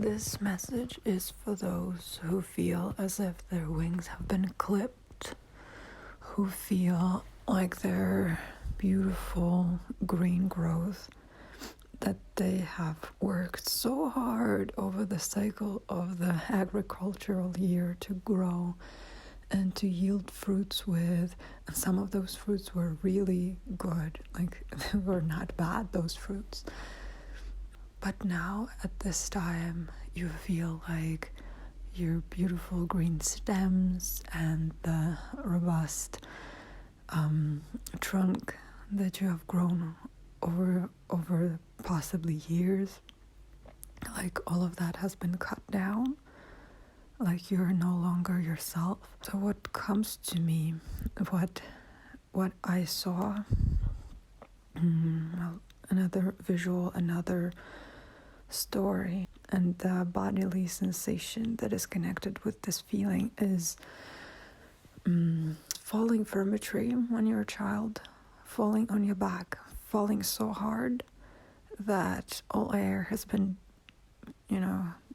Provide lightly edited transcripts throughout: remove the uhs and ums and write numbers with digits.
This message is for those who feel as if their wings have been clipped, who feel like their beautiful green growth that they have worked so hard over the cycle of the agricultural year to grow and to yield fruits with. And some of those fruits were really good, like they were not bad, those fruits. But now at this time, you feel like your beautiful green stems and the robust trunk that you have grown over possibly years, like all of that has been cut down, like you're no longer yourself. So what comes to me, what I saw, another visual, another story, and the bodily sensation that is connected with this feeling is falling from a tree when you're a child, falling on your back, falling so hard that all air has been,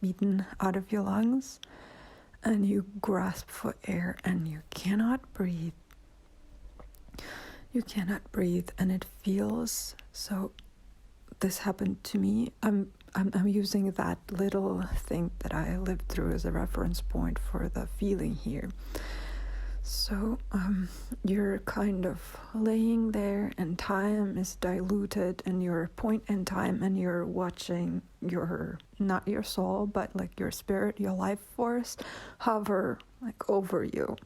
beaten out of your lungs, and you grasp for air and you cannot breathe. You cannot breathe, and it feels so. This happened to me. I'm using that little thing that I lived through as a reference point for the feeling here. So you're kind of laying there and time is diluted and you're a point in time and you're watching not your soul, but like your spirit, your life force hover like over you.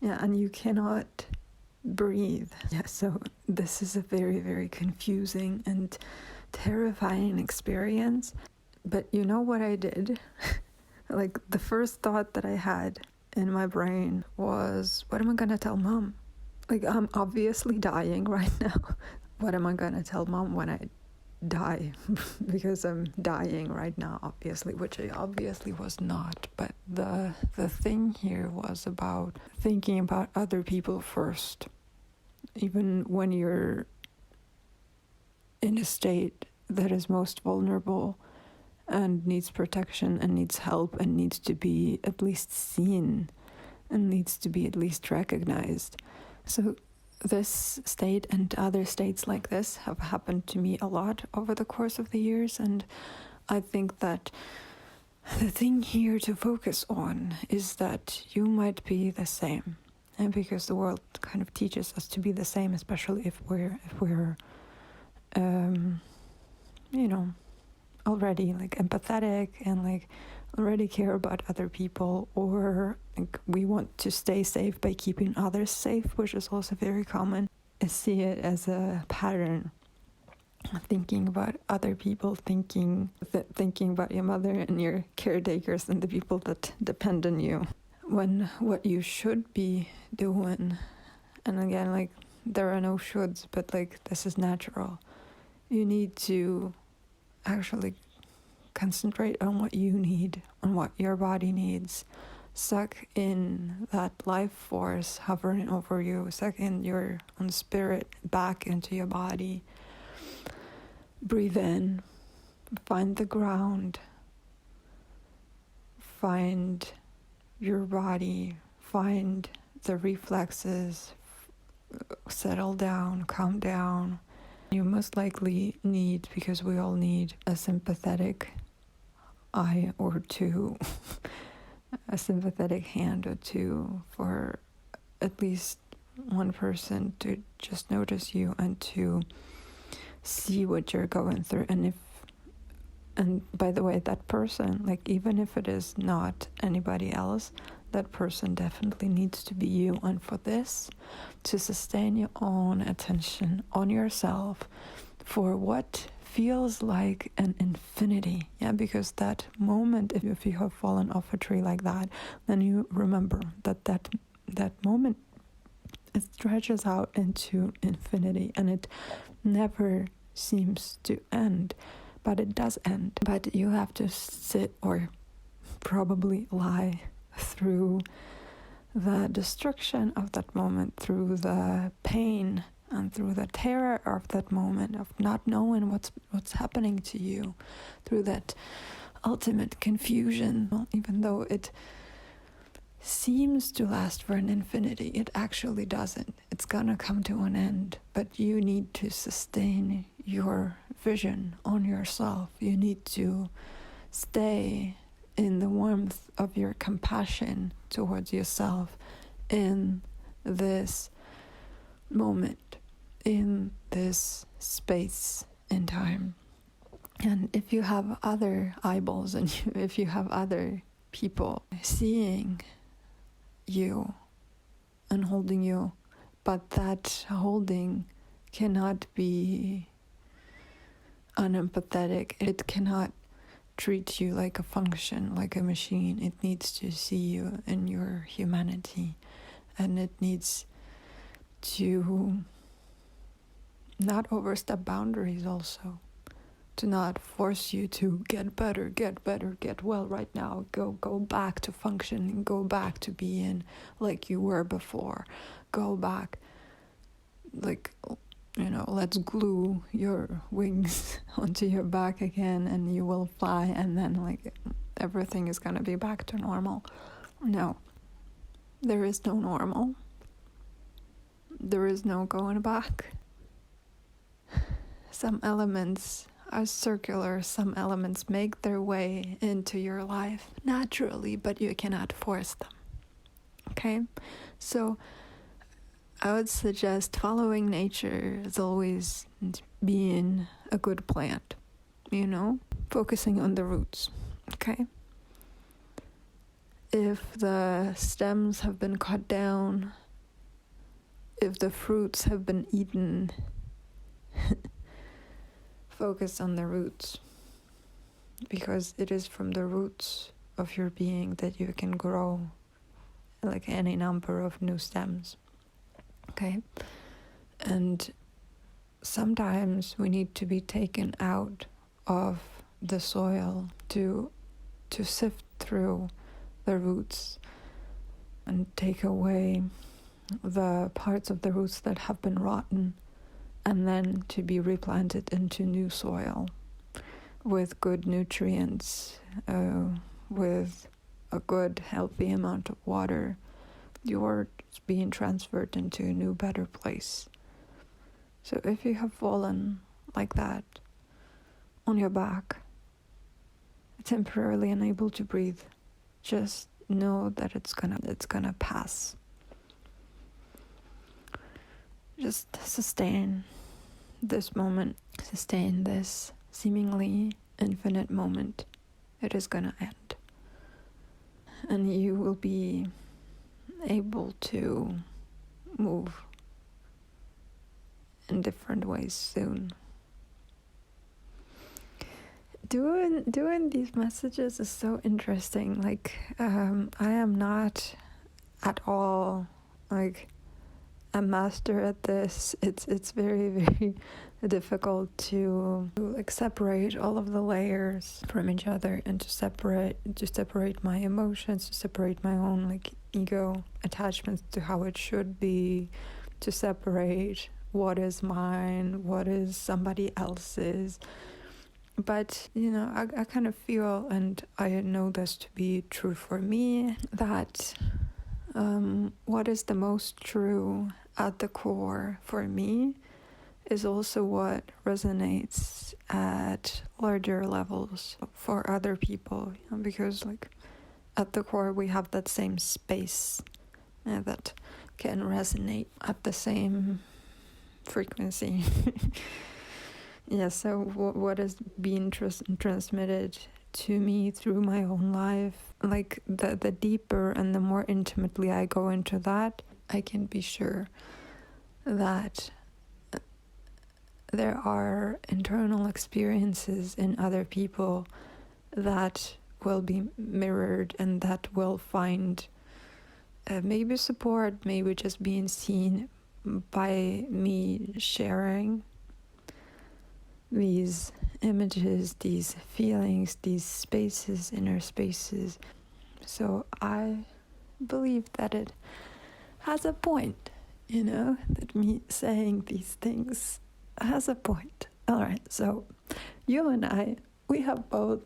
Yeah, and you cannot breathe. Yeah, so this is a very, very confusing and terrifying experience. But you know what I did? Like the first thought that I had in my brain was, what am I gonna tell mom? Like, I'm obviously dying right now. What am I gonna tell mom when I die? Because I'm dying right now, obviously, which I obviously was not. But the thing here was about thinking about other people first. Even when you're in a state that is most vulnerable and needs protection and needs help and needs to be at least seen and needs to be at least recognized. So this state and other states like this have happened to me a lot over the course of the years, and I think that the thing here to focus on is that you might be the same, and because the world kind of teaches us to be the same, especially if we're already like empathetic and like already care about other people, or like we want to stay safe by keeping others safe, which is also very common. I see it as a pattern, thinking about other people, thinking about your mother and your caretakers and the people that depend on you, when what you should be doing, and again, like there are no shoulds, but like this is natural. You need to actually concentrate on what you need, on what your body needs. Suck in that life force hovering over you. Suck in your own spirit back into your body. Breathe in. Find the ground. Find your body. Find the reflexes. Settle down. Calm down. You most likely need, because we all need, a sympathetic eye or two, a sympathetic hand or two for at least one person to just notice you and to see what you're going through. And by the way, that person, like even if it is not anybody else, that person definitely needs to be you. And for this, to sustain your own attention on yourself for what feels like an infinity. Yeah, because that moment, if you have fallen off a tree like that, then you remember that moment, it stretches out into infinity and it never seems to end. But it does end. But you have to sit or probably lie through the destruction of that moment, through the pain and through the terror of that moment of not knowing what's happening to you, through that ultimate confusion. Well, even though it seems to last for an infinity, it actually doesn't. It's gonna come to an end, but you need to sustain your vision on yourself. You need to stay in the warmth of your compassion towards yourself in this moment, in this space in time. And if you have other eyeballs and if you have other people seeing you and holding you, but that holding cannot be unempathetic. It cannot treat you like a function, like a machine. It needs to see you in your humanity, and it needs to not overstep boundaries also, to not force you to get better, get well right now, go back to functioning, go back to being like you were before, go back, like, let's glue your wings onto your back again and you will fly, and then like everything is gonna be back to normal. No, there is no normal. There is no going back. Some elements are circular, some elements make their way into your life naturally, but you cannot force them. Okay? So I would suggest following nature is always being a good plant, focusing on the roots. Okay? If the stems have been cut down, if the fruits have been eaten, focus on the roots, because it is from the roots of your being that you can grow like any number of new stems. Okay? And sometimes we need to be taken out of the soil to sift through the roots and take away the parts of the roots that have been rotten, and then to be replanted into new soil with good nutrients, with a good healthy amount of water. You're being transferred into a new, better place. So if you have fallen like that on your back, temporarily unable to breathe, just know that it's gonna pass. Just sustain this moment, sustain this seemingly infinite moment. It is gonna end. And you will be able to move in different ways soon. Doing these messages is so interesting. Like, I am not at all like a master at this. It's very, very difficult to like separate all of the layers from each other and to separate my emotions, to separate my own like ego attachments to how it should be, to separate what is mine, what is somebody else's. But, I kind of feel, and I know this to be true for me, that what is the most true at the core for me is also what resonates at larger levels for other people. Because, like, at the core we have that same space that can resonate at the same frequency. Yeah, so what is being transmitted to me through my own life, like the deeper and the more intimately I go into that, I can be sure that there are internal experiences in other people that will be mirrored and that will find maybe support, maybe just being seen by me sharing these images, these feelings, these spaces, inner spaces. So I believe that it has a point, that me saying these things has a point. All right, so you and I, we have both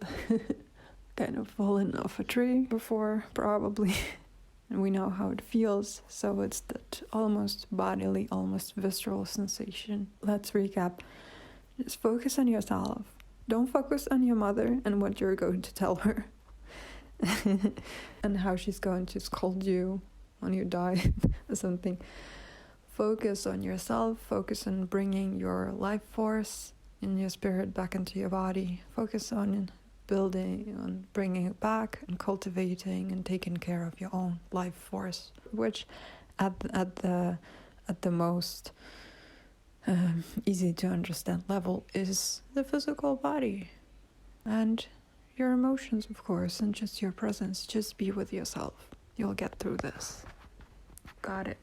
kind of fallen off a tree before, probably. And we know how it feels, so it's that almost bodily, almost visceral sensation. Let's recap. Just focus on yourself. Don't focus on your mother and what you're going to tell her. And how she's going to scold you when you die or something. Focus on yourself. Focus on bringing your life force and your spirit back into your body. Focus on building, on bringing it back and cultivating and taking care of your own life force, which at the most easy to understand level is the physical body and your emotions, of course, and just your presence. Just be with yourself. You'll get through this. Got it.